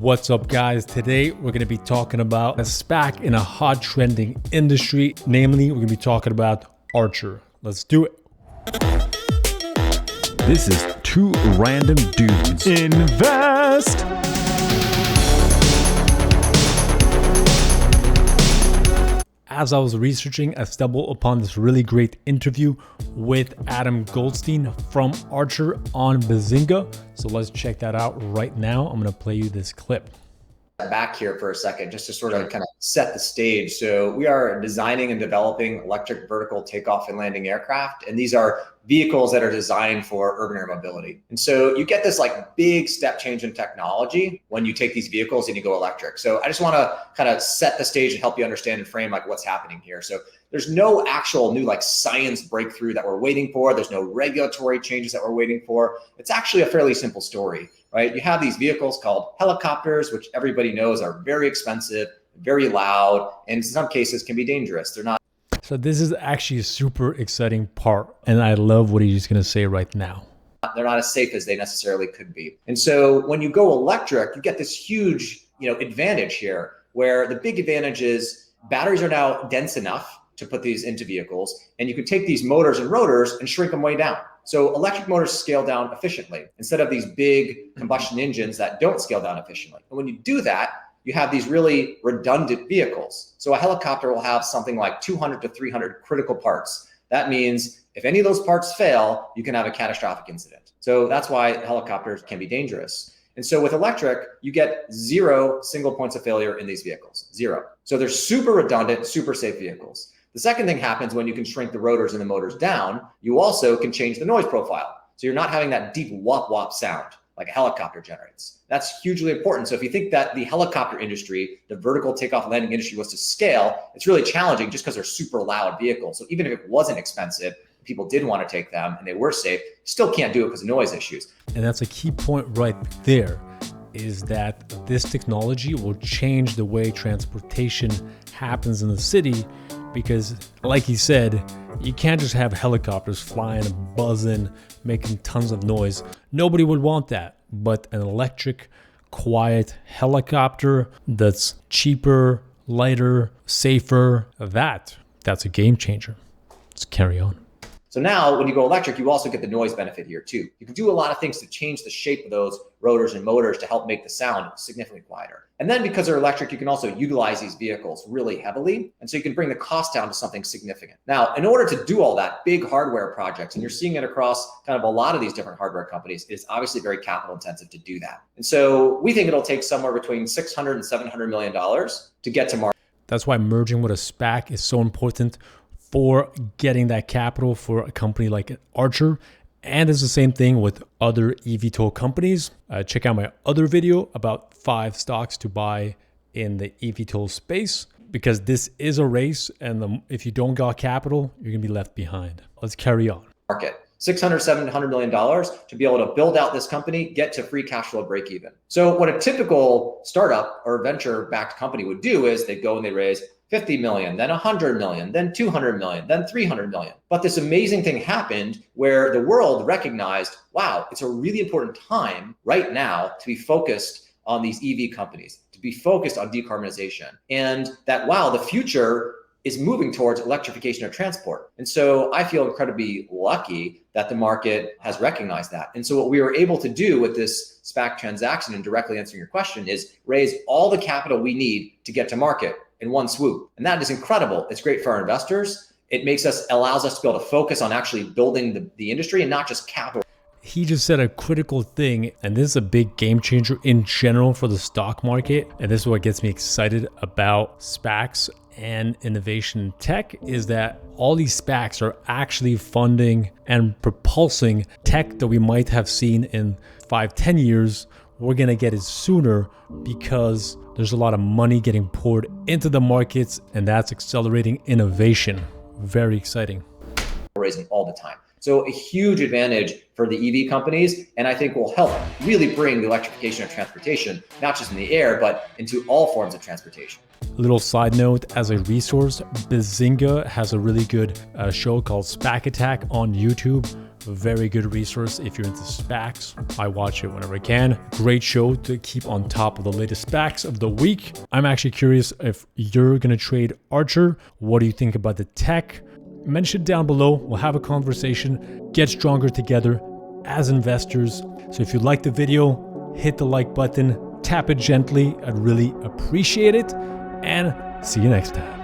What's up, guys? Today we're going to be talking about a SPAC in a hot trending industry. Namely, we're going to be talking about Archer. Let's do it. This is Two Random Dudes Invest. As I was researching, I stumbled upon this really great interview with Adam Goldstein from Archer on Benzinga. So let's check that out right now. I'm going to play you this clip. Back here for a second, just to sort of kind of set the stage. So we are designing and developing electric vertical takeoff and landing aircraft. And these are vehicles that are designed for urban air mobility. And so you get this like big step change in technology when you take these vehicles and you go electric. So I just want to kind of set the stage and help you understand and frame like what's happening here. So there's no actual new like science breakthrough that we're waiting for. There's no regulatory changes that we're waiting for. It's actually a fairly simple story, right? You have these vehicles called helicopters, which everybody knows are very expensive, very loud, and in some cases can be dangerous. They're not. So this is actually a super exciting part, and I love what he's going to say right now. They're not as safe as they necessarily could be. And so when you go electric, you get this huge, advantage here, where the big advantage is batteries are now dense enough to put these into vehicles, and you can take these motors and rotors and shrink them way down. So electric motors scale down efficiently instead of these big combustion engines that don't scale down efficiently. And when you do that, you have these really redundant vehicles. So a helicopter will have something like 200 to 300 critical parts. That means if any of those parts fail, you can have a catastrophic incident. So that's why helicopters can be dangerous. And so with electric, you get 0 single points of failure in these vehicles, 0. So they're super redundant, super safe vehicles. The second thing happens when you can shrink the rotors and the motors down, you also can change the noise profile. So you're not having that deep whop whop sound like a helicopter generates. That's hugely important. So if you think that the helicopter industry, the vertical takeoff landing industry was to scale, it's really challenging just because they're super loud vehicles. So even if it wasn't expensive, people did want to take them and they were safe, you still can't do it because of noise issues. And that's a key point right there, is that this technology will change the way transportation happens in the city. Because like he said, you can't just have helicopters flying and buzzing, making tons of noise. Nobody would want that. But an electric, quiet helicopter that's cheaper, lighter, safer, that's a game changer. Let's carry on. So now when you go electric, you also get the noise benefit here too. You can do a lot of things to change the shape of those rotors and motors to help make the sound significantly quieter. And then because they're electric, you can also utilize these vehicles really heavily. And so you can bring the cost down to something significant. Now, in order to do all that big hardware projects, and you're seeing it across kind of a lot of these different hardware companies, it's obviously very capital intensive to do that. And so we think it'll take somewhere between $600 and $700 million to get to market. That's why merging with a SPAC is so important for getting that capital for a company like Archer. And it's the same thing with other EVTOL companies. Check out my other video about 5 stocks to buy in the EVTOL space, because this is a race, and if you don't got capital, you're gonna be left behind. Let's carry on. Market. $600, $700 million to be able to build out this company, get to free cash flow break even. So what a typical startup or venture-backed company would do is they go and they raise 50 million, then 100 million, then 200 million, then 300 million. But this amazing thing happened where the world recognized, wow, it's a really important time right now to be focused on these EV companies, to be focused on decarbonization. And that, wow, the future is moving towards electrification of transport. And so I feel incredibly lucky that the market has recognized that. And so what we were able to do with this SPAC transaction, and directly answering your question, is raise all the capital we need to get to market in one swoop. And that is incredible. It's great for our investors. It allows us to be able to focus on actually building the industry and not just capital. He just said a critical thing, and this is a big game changer in general for the stock market. And this is what gets me excited about SPACs and innovation in tech, is that all these SPACs are actually funding and propulsing tech that we might have seen in 5-10 years. We're gonna get it sooner because there's a lot of money getting poured into the markets, and that's accelerating innovation. Very exciting. Raising all the time. So a huge advantage for the EV companies, and I think will help really bring the electrification of transportation, not just in the air, but into all forms of transportation. Little side note, as a resource, Benzinga has a really good show called SPAC Attack on YouTube. Very good resource if you're into SPACs. I watch it whenever I can. Great show to keep on top of the latest SPACs of the week. I'm actually curious if you're going to trade Archer. What do you think about the tech? Mention it down below. We'll have a conversation. Get stronger together as investors. So if you like the video, hit the like button, tap it gently. I'd really appreciate it. And see you next time.